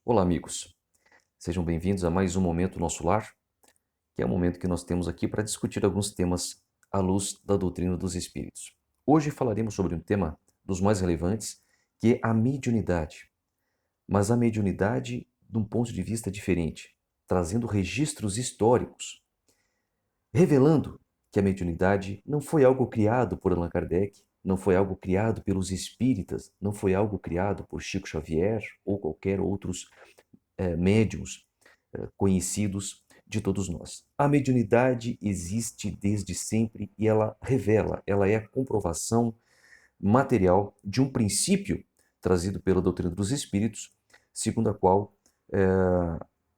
Olá, amigos. Sejam bem-vindos a mais um Momento Nosso Lar, que é o momento que nós temos aqui para discutir alguns temas à luz da doutrina dos Espíritos. Hoje falaremos sobre um tema dos mais relevantes, que é a mediunidade. Mas a mediunidade de um ponto de vista diferente, trazendo registros históricos, revelando que a mediunidade não foi algo criado por Allan Kardec, não foi algo criado pelos espíritas, não foi algo criado por Chico Xavier ou qualquer outros médiuns conhecidos de todos nós. A mediunidade existe desde sempre e ela revela, ela é a comprovação material de um princípio trazido pela doutrina dos espíritos, segundo a qual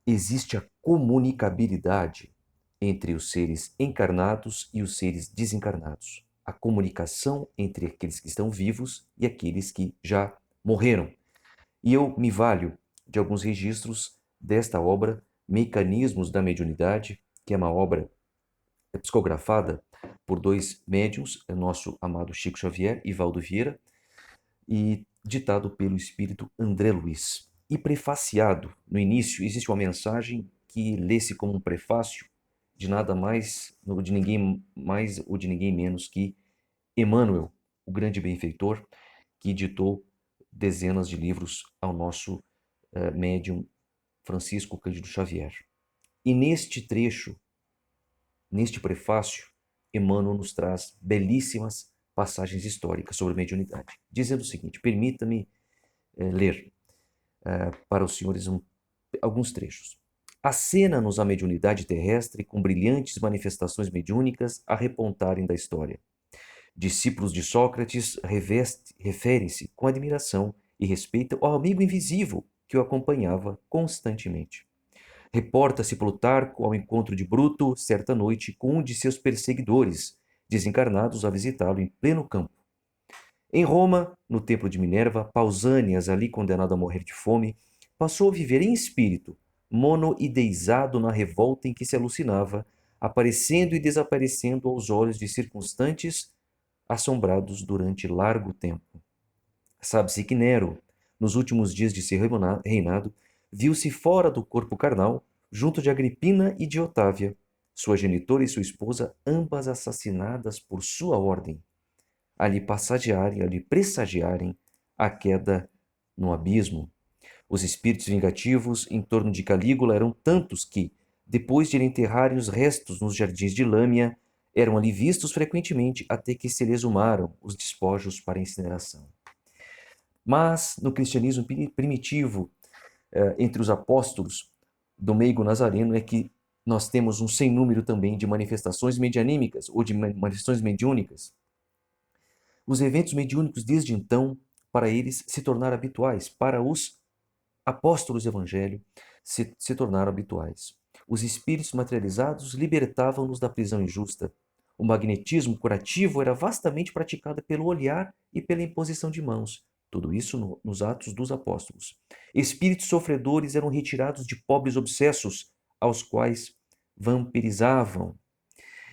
existe a comunicabilidade entre os seres encarnados e os seres desencarnados. A comunicação entre aqueles que estão vivos e aqueles que já morreram. E eu me valho de alguns registros desta obra, Mecanismos da Mediunidade, que é uma obra psicografada por dois médiuns, o nosso amado Chico Xavier e Valdo Vieira, e ditado pelo espírito André Luiz. E prefaciado, no início, existe uma mensagem que lê-se como um prefácio de nada mais, de ninguém mais ou de ninguém menos que Emmanuel, o grande benfeitor, que ditou dezenas de livros ao nosso médium Francisco Cândido Xavier. E neste trecho, neste prefácio, Emmanuel nos traz belíssimas passagens históricas sobre a mediunidade, dizendo o seguinte: permita-me ler para os senhores alguns trechos. Acena-nos a mediunidade terrestre com brilhantes manifestações mediúnicas a repontarem da história. Discípulos de Sócrates referem-se com admiração e respeito ao amigo invisível que o acompanhava constantemente. Reporta-se Plutarco ao encontro de Bruto, certa noite, com um de seus perseguidores, desencarnados a visitá-lo em pleno campo. Em Roma, no templo de Minerva, Pausânias, ali condenado a morrer de fome, passou a viver em espírito, monoideizado na revolta em que se alucinava, aparecendo e desaparecendo aos olhos de circunstantes assombrados durante largo tempo. Sabe-se que Nero, nos últimos dias de seu reinado, viu-se fora do corpo carnal, junto de Agripina e de Otávia, sua genitora e sua esposa, ambas assassinadas por sua ordem, ali pressagiarem a queda no abismo. Os espíritos vingativos em torno de Calígula eram tantos que, depois de lhe enterrarem os restos nos jardins de Lâmia, eram ali vistos frequentemente até que se lhe exumaram os despojos para incineração. Mas, no cristianismo primitivo, entre os apóstolos do meigo nazareno, é que nós temos um sem número também de manifestações medianímicas ou de manifestações mediúnicas. Os eventos mediúnicos, desde então, para eles se tornaram habituais, para os apóstolos do evangelho se tornaram habituais. Os espíritos materializados libertavam-nos da prisão injusta. O magnetismo curativo era vastamente praticado pelo olhar e pela imposição de mãos. Tudo isso nos Atos dos Apóstolos. Espíritos sofredores eram retirados de pobres obsessos, aos quais vampirizavam.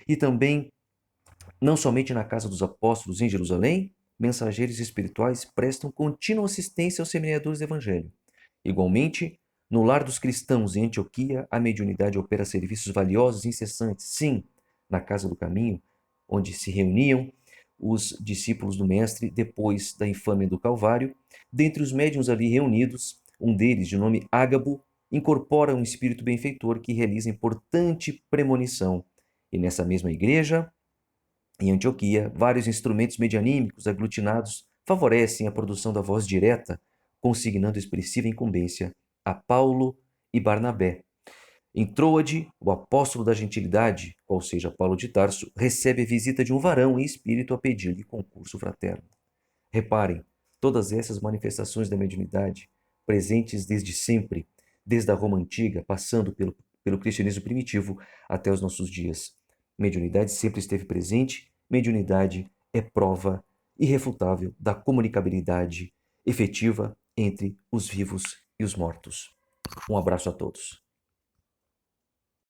E também, não somente na casa dos apóstolos em Jerusalém, mensageiros espirituais prestam contínua assistência aos semeadores do evangelho. Igualmente, no lar dos cristãos em Antioquia, a mediunidade opera serviços valiosos e incessantes. Sim, na casa do caminho, onde se reuniam os discípulos do Mestre depois da infâmia do Calvário, dentre os médiuns ali reunidos, um deles, de nome Ágabo, incorpora um espírito benfeitor que realiza importante premonição. E nessa mesma igreja, em Antioquia, vários instrumentos medianímicos aglutinados favorecem a produção da voz direta, consignando expressiva incumbência a Paulo e Barnabé. Em Troade, o apóstolo da gentilidade, qual seja Paulo de Tarso, recebe a visita de um varão em espírito a pedir-lhe concurso fraterno. Reparem, todas essas manifestações da mediunidade, presentes desde sempre, desde a Roma antiga, passando pelo cristianismo primitivo até os nossos dias. Mediunidade sempre esteve presente, mediunidade é prova irrefutável da comunicabilidade efetiva entre os vivos e os mortos. Um abraço a todos.